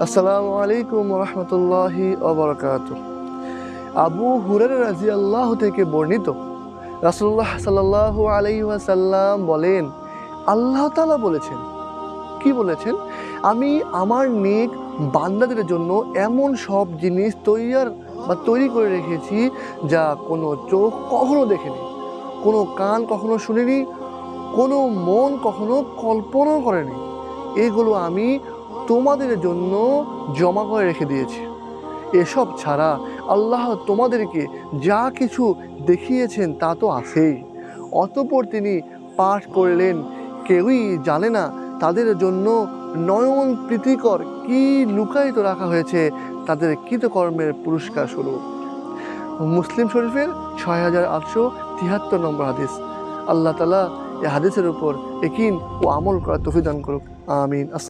আসসালামু আলাইকুম রহমতুল্লাহি ওয়া আবু হুরায়রা রাদিয়াল্লাহু থেকে বর্ণিত, রাসূলুল্লাহ সাল্লাল্লাহু আলাইহি ওয়াসাল্লাম বলেন, আল্লাহ তাআলা বলেছেন, কি বলেছেন? আমি আমার নেক বান্দাদের জন্য এমন সব জিনিস তৈরি করে রেখেছি যা কোনো চোখ কখনো দেখেনি, কোনো কান কখনো শুনেনি, কোনো মন কখনো কল্পনাও করেনি। এগুলো আমি তোমাদের জন্য জমা করে রেখে দিয়েছি। এসব ছাড়া আল্লাহ তোমাদেরকে যা কিছু দেখিয়েছেন তা তো আছেই। অতঃপর তিনি পাঠ করলেন, কেউই জানে না তাদের জন্য নয়ন প্রীতিকর কি লুকায়িত রাখা হয়েছে তাদের কৃতকর্মের পুরস্কার স্বরূপ। মুসলিম শরীফের 6873 নম্বর হাদিস। আল্লাহ তাআলা এই হাদিসের উপর ইয়াকিন ও আমল করার তৌফিক দান করুক। আমিন।